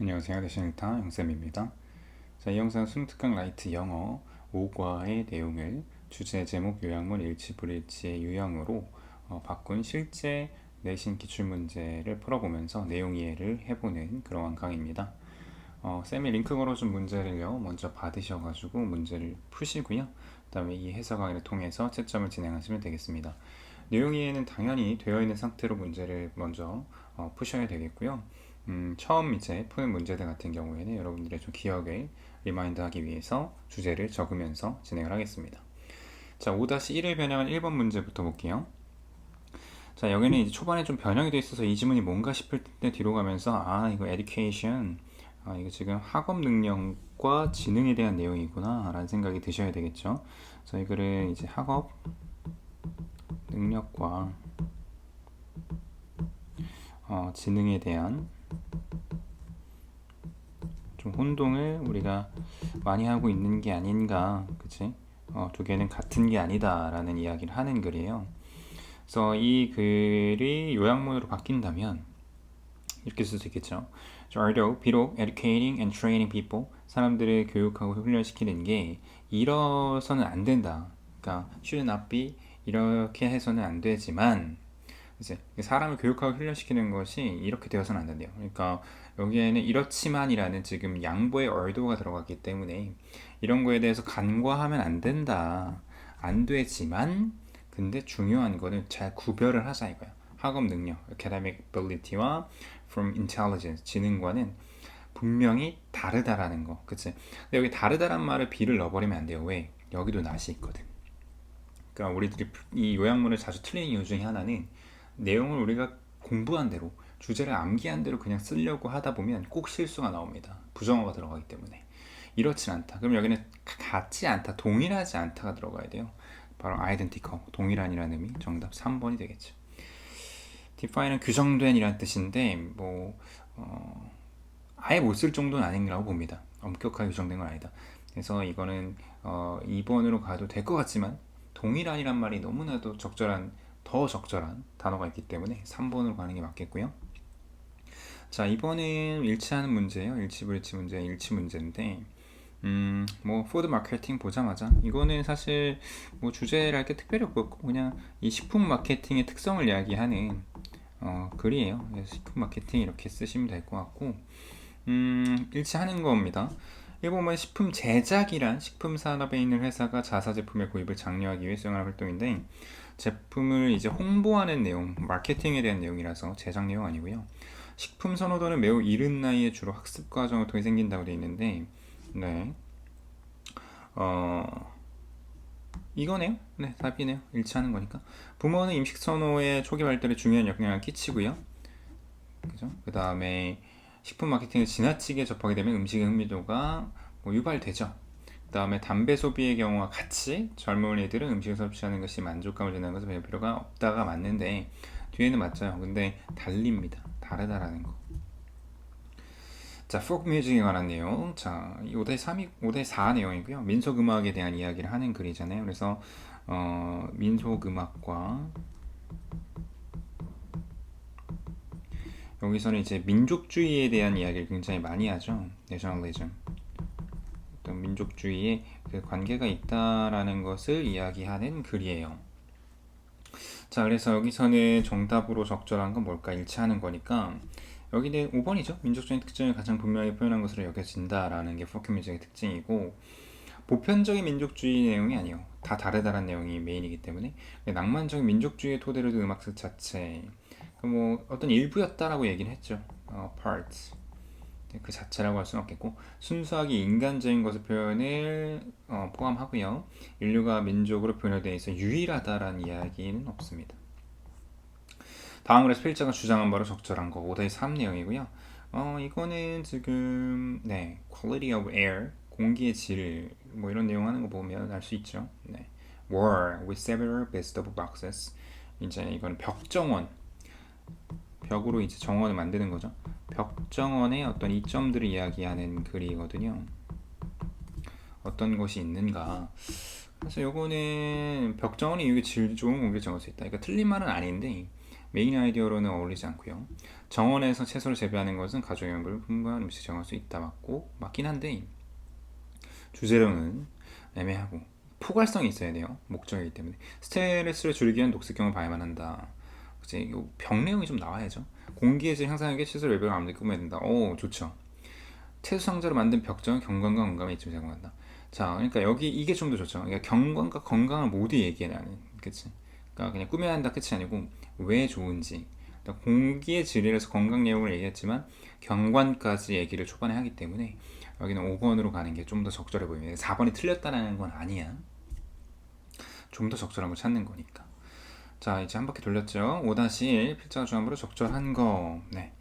안녕하세요. 대신일타 영쌤입니다. 자, 이 영상은 수능특강 라이트 영어 5과의 내용을 주제, 제목, 요약문, 일치, 불일치의 유형으로 바꾼 실제 내신 기출문제를 풀어보면서 내용 이해를 해보는 그러한 강의입니다. 쌤이 링크 걸어준 문제를요 먼저 받으셔가지고 문제를 푸시고요. 그 다음에 이 해석 강의를 통해서 채점을 진행하시면 되겠습니다. 내용 이해는 당연히 되어 있는 상태로 문제를 먼저 푸셔야 되겠고요. 처음 이제 푸는 문제들 같은 경우에는 여러분들의 좀 기억을 리마인드하기 위해서 주제를 적으면서 진행을 하겠습니다. 자, 5-1을 변형한 1번 문제부터 볼게요. 자, 여기는 이제 초반에 좀 변형이 돼 있어서 이 지문이 뭔가 싶을 때 뒤로 가면서 이거 education, 이거 지금 학업 능력과 지능에 대한 내용이구나 라는 생각이 드셔야 되겠죠. 그래서 이거를 이제 학업 능력과 지능에 대한 좀 혼동을 우리가 많이 하고 있는 게 아닌가, 그치? 두 개는 같은 게 아니다라는 이야기를 하는 글이에요. 그래서 이 글이 요약문으로 바뀐다면 이렇게 쓸 수 있겠죠. although 비록 educating and training people 사람들을 교육하고 훈련시키는 게 이러서는 안 된다. 그러니까 should not be 이렇게 해서는 안 되지만 이제 사람을 교육하고 훈련시키는 것이 이렇게 되어서는 안 된대요. 그러니까 여기에는 이렇지만이라는 지금 양보의 얼도가 들어갔기 때문에 이런 거에 대해서 간과하면 안 된다. 안 되지만 근데 중요한 거는 잘 구별을 하자 이거야. 학업 능력, academic ability와 from intelligence, 지능과는 분명히 다르다라는 거. 그치? 근데 여기 다르다란 말을 be를 넣어버리면 안 돼요. 왜? 여기도 not이 있거든. 그러니까 우리들이 이 요약문을 자주 틀리는 이유 중에 하나는 내용을 우리가 공부한 대로 주제를 암기한 대로 그냥 쓰려고 하다 보면 꼭 실수가 나옵니다. 부정어가 들어가기 때문에. 이렇진 않다. 그럼 여기는 같지 않다, 동일하지 않다가 들어가야 돼요. 바로 identical, 동일한이라는 의미. 정답 3번이 되겠죠. define은 규정된이라는 뜻인데 아예 못 쓸 정도는 아닌가라고 봅니다. 엄격하게 규정된 건 아니다. 그래서 이거는 2번으로 가도 될 것 같지만 동일한이란 말이 너무나도 더 적절한 단어가 있기 때문에 3번으로 가는 게 맞겠고요. 자, 이번엔 일치하는 문제예요. 일치불일치 문제, 일치 문제인데 푸드 마케팅 보자마자 이거는 사실 주제를 할 게 특별히 없고 그냥 이 식품 마케팅의 특성을 이야기하는 글이에요. 그래서 식품 마케팅 이렇게 쓰시면 될 것 같고 일치하는 겁니다. 이 보면 식품 제작이란 식품 산업에 있는 회사가 자사 제품의 구입을 장려하기 위해 수행하는 활동인데 제품을 이제 홍보하는 내용, 마케팅에 대한 내용이라서 제작 내용 아니고요. 식품 선호도는 매우 이른 나이에 주로 학습 과정을 통해 생긴다고 되어 있는데, 네, 이거네요. 네, 답이네요. 일치하는 거니까. 부모는 임식 선호의 초기 발달에 중요한 영향을 끼치고요. 그죠? 그 다음에 식품 마케팅을 지나치게 접하게 되면 음식의 흥미도가 유발되죠. 그 다음에 담배 소비의 경우와 같이 젊은 이들은 음식을 섭취하는 것이 만족감을 주는 것을 배울 필요가 없다가 맞는데 뒤에는 맞죠. 근데 달립니다. 다르다라는 거. 자, 포크 뮤직에 관한 내용. 자, 5-3, 5-4 내용이고요. 민속 음악에 대한 이야기를 하는 글이잖아요. 그래서 민속 음악과 여기서는 이제 민족주의에 대한 이야기를 굉장히 많이 하죠. 내셔널리즘. 어떤 민족주의에 그 관계가 있다라는 것을 이야기하는 글이에요. 자, 그래서 여기서는 정답으로 적절한 건 뭘까? 일치하는 거니까 여기는 5번이죠. 민족주의 특징을 가장 분명히 표현한 것으로 여겨진다라는 게 포크 뮤직의 특징이고 보편적인 민족주의 내용이 아니에요. 다 다르다는 내용이 메인이기 때문에 낭만적인 민족주의의 토대로 든 음악 자체 어떤 일부였다라고 얘기를 했죠. parts 그 자체라고 할 수는 없겠고 순수하게 인간적인 것을 표현을 포함하고요. 인류가 민족으로 분열되어 있어 유일하다라는 이야기는 없습니다. 다음으로 필자가 주장한 바로 적절한 거 5-3 내용이고요. 이거는 지금 quality of air 공기의 질 이런 내용 하는 거 보면 알 수 있죠. War with several best of boxes 이제 이건 벽정원 벽으로 이제 정원을 만드는 거죠. 벽정원의 어떤 이점들을 이야기하는 글이거든요. 어떤 것이 있는가. 그래서 요거는 벽정원이 이게 질 좋은 공기를 정할 수 있다. 그러니까 틀린 말은 아닌데 메인 아이디어로는 어울리지 않고요. 정원에서 채소를 재배하는 것은 가족 영양분을 풍부한 음식 정할 수 있다 맞긴 한데 주제로는 애매하고 포괄성이 있어야 돼요. 목적이기 때문에 스트레스를 줄이기 위한 녹색경을 봐야만 한다. 그치? 이거 병 내용이 좀 나와야죠. 공기의 질 향상하기 위해 채소 레벨을 아무리 꾸며야 된다. 오, 좋죠. 채소 상자로 만든 벽정은 경관과 건강에 이점을 제공한다. 자, 그러니까 여기 이게 좀 더 좋죠. 그러니까 경관과 건강을 모두 얘기해라는, 그치? 그러니까 그냥 꾸며야 한다 끝이 아니고 왜 좋은지. 그러니까 공기의 질이라서 건강 내용을 얘기했지만 경관까지 얘기를 초반에 하기 때문에 여기는 5번으로 가는 게 좀 더 적절해 보입니다. 4번이 틀렸다는 건 아니야. 좀 더 적절한 걸 찾는 거니까. 자, 이제 한 바퀴 돌렸죠. 5-1 필자 조합으로 적절한 거. 네.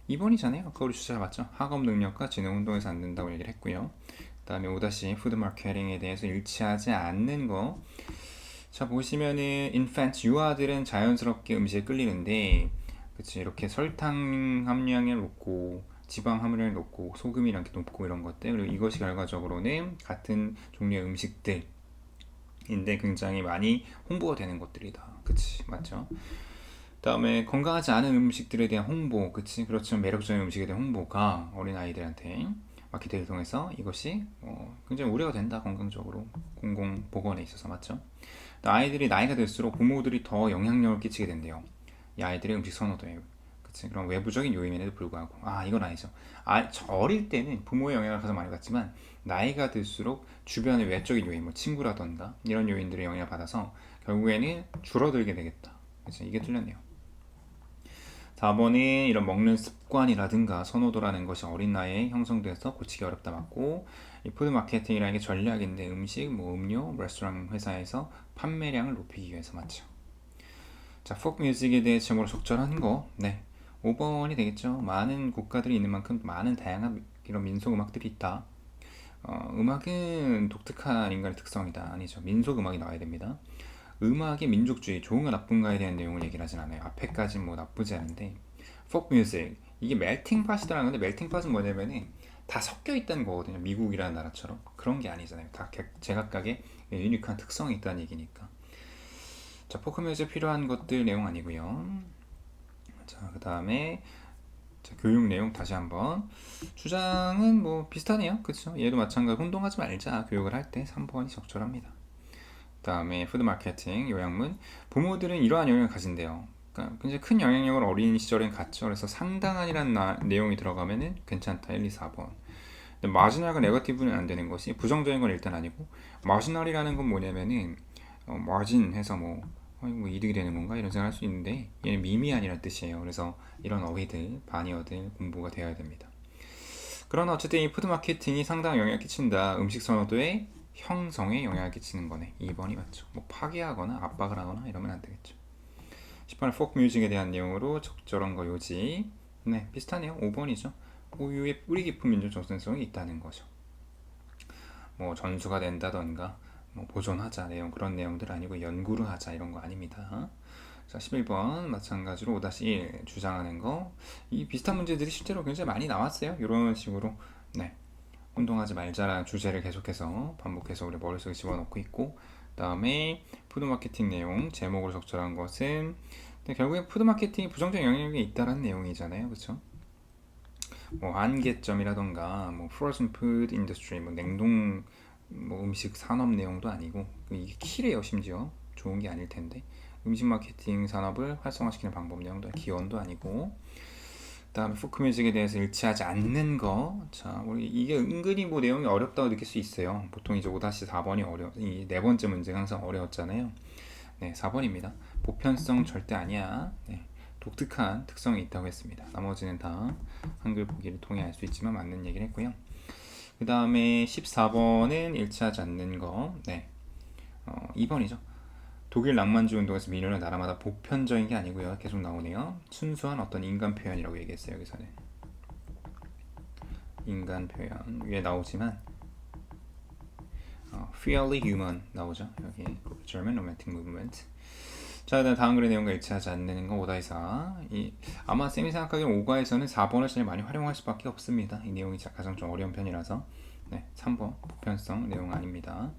2번이잖아요. 아까 우리 주제가 맞죠? 학업 능력과 지능 운동에서 안 된다고 얘기를 했고요. 그 다음에 5-2 푸드 마케팅에 대해서 일치하지 않는 거. 자, 보시면은 infant 유아들은 자연스럽게 음식에 끌리는데, 그치, 이렇게 설탕 함량을 높고 지방 함유량이 높고 소금이 이렇게 높고 이런 것들, 그리고 이것이 결과적으로는 같은 종류의 음식들인데 굉장히 많이 홍보가 되는 것들이다. 그치, 맞죠? 그다음에 건강하지 않은 음식들에 대한 홍보, 그치? 그렇지만 매력적인 음식에 대한 홍보가 어린아이들한테 마케팅을 통해서 이것이 굉장히 우려가 된다, 건강적으로. 공공보건에 있어서, 맞죠? 아이들이 나이가 들수록 부모들이 더 영향력을 끼치게 된대요. 이 아이들의 음식 선호도에. 그치? 그런 외부적인 요인에도 불구하고. 아, 이건 아니죠. 어릴 때는 부모의 영향을 가장 많이 받지만, 나이가 들수록 주변의 외적인 요인, 뭐 친구라던가, 이런 요인들의 영향을 받아서 결국에는 줄어들게 되겠다. 그치? 이게 틀렸네요. 4번은 이런 먹는 습관이라든가 선호도라는 것이 어린 나이에 형성돼서 고치기 어렵다 맞고, 이 푸드 마케팅이라는 게 전략인데 음식, 뭐 음료, 레스토랑 회사에서 판매량을 높이기 위해서 맞죠. 자, 포크 뮤직에 대해 제목으로 적절한 거. 네. 5번이 되겠죠. 많은 국가들이 있는 만큼 많은 다양한 이런 민속 음악들이 있다. 음악은 독특한 인간의 특성이다. 아니죠. 민속 음악이 나와야 됩니다. 음악의 민족주의, 좋은가 나쁜가에 대한 내용을 얘기를 하진 않아요. 앞에까지는 뭐 나쁘지 않은데, folk music, 이게 멜팅 팟이라는 건데, 멜팅 팟은 뭐냐면은 다 섞여 있다는 거거든요. 미국이라는 나라처럼. 그런 게 아니잖아요. 다 제각각의 유니크한 특성이 있다는 얘기니까. 자, 포크 뮤직 필요한 것들 내용 아니고요. 자, 그 다음에 교육 내용 다시 한번. 주장은 뭐 비슷하네요. 그쵸? 얘도 마찬가지로 혼동하지 말자. 교육을 할 때 3번이 적절합니다. 그 다음에 푸드 마케팅 요약문. 부모들은 이러한 영향을 가진대요. 그러니까 굉장히 큰 영향력을 어린 시절엔 갖죠. 그래서 상당한이라는 내용이 들어가면은 괜찮다. 1, 2, 4번. 근데 마지널과 네거티브는 안 되는 것이, 부정적인 건 일단 아니고, 마지널이라는 건 뭐냐면은 마진 해서 뭐 이득이 되는 건가 이런 생각할 수 있는데, 얘는 미미한이라는 뜻이에요. 그래서 이런 어휘들, 반의어들 공부가 되어야 됩니다. 그러나 어쨌든 이 푸드 마케팅이 상당한 영향을 끼친다. 음식 선호도에 형성에 영향을 끼치는 거네. 2번이 맞죠. 뭐 파괴하거나 압박을 하거나 이러면 안 되겠죠. 10번은 포크 뮤직에 대한 내용으로 적절한 거 요지. 네, 비슷하네요. 5번이죠. 고유의 뿌리 깊은 민족 정체성이 있다는 거죠. 뭐 전수가 된다던가 뭐 보존하자 내용, 그런 내용들 아니고 연구를 하자 이런 거 아닙니다. 자, 11번 마찬가지로 5-1 주장하는 거. 이 비슷한 문제들이 실제로 굉장히 많이 나왔어요. 이런 식으로. 네. 혼동하지 말자라는 주제를 계속해서 반복해서 우리 머릿속에 집어넣고 있고, 그 다음에 푸드 마케팅 내용 제목으로 적절한 것은, 결국에 푸드 마케팅이 부정적 영향력이 있다라는 내용이잖아요. 그렇죠? 뭐 한계점이라던가 뭐 frozen food industry, 뭐 냉동 뭐 음식 산업 내용도 아니고, 이게 키래요. 심지어 좋은 게 아닐 텐데, 음식 마케팅 산업을 활성화시키는 방법 내용도 기원도 아니고, 그다음에 포크 뮤직에 대해서 일치하지 않는 거. 자, 우리 이게 은근히 뭐 내용이 어렵다고 느낄 수 있어요. 보통 이제 5-4번이 이 네 번째 문제가 항상 어려웠잖아요. 네, 4번입니다. 보편성 절대 아니야. 네, 독특한 특성이 있다고 했습니다. 나머지는 다 한글 보기를 통해 알 수 있지만 맞는 얘기를 했고요. 그 다음에 14번은 일치하지 않는 거. 네, 2번이죠. 독일 낭만주의 운동에서 민요는 나라마다 보편적인 게 아니고요. 계속 나오네요. 순수한 어떤 인간 표현이라고 얘기했어요. 여기서는 인간 표현 위에 나오지만 Fairly Human 나오죠. 여기 German Romantic Movement. 자, 다음 글의 내용과 일치하지 않는 거 5-4. 아마 쌤이 생각하기엔 5과에서는 4번을 제일 많이 활용할 수밖에 없습니다. 이 내용이 가장 좀 어려운 편이라서. 네, 3번 보편성 내용 아닙니다.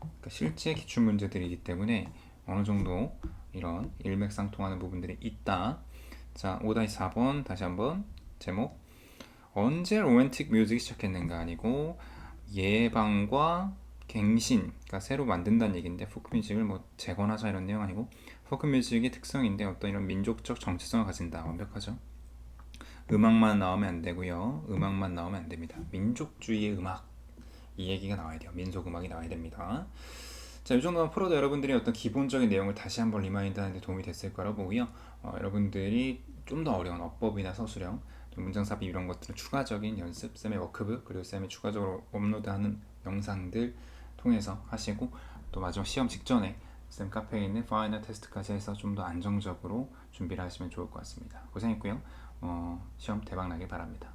그러니까 실제 기출 문제들이기 때문에 어느 정도 이런 일맥상통하는 부분들이 있다. 자, 5-4번 다시 한번 제목. 언제 로맨틱 뮤직이 시작했는가 아니고 예방과 갱신, 그러니까 새로 만든다는 얘기인데 포크 뮤직을 뭐 재건하자 이런 내용 아니고 포크 뮤직의 특성인데 어떤 이런 민족적 정체성을 가진다. 완벽하죠? 음악만 나오면 안 되고요. 음악만 나오면 안 됩니다. 민족주의의 음악 이 얘기가 나와야 돼요. 민속 음악이 나와야 됩니다. 자, 이 정도만 풀어도 여러분들이 어떤 기본적인 내용을 다시 한번 리마인드하는 데 도움이 됐을 거라고 보고요. 여러분들이 좀 더 어려운 어법이나 서술형, 문장 삽입 이런 것들은 추가적인 연습, 쌤의 워크북, 그리고 쌤이 추가적으로 업로드하는 영상들 통해서 하시고, 또 마지막 시험 직전에 쌤 카페에 있는 파이널 테스트까지 해서 좀 더 안정적으로 준비를 하시면 좋을 것 같습니다. 고생했고요. 시험 대박 나길 바랍니다.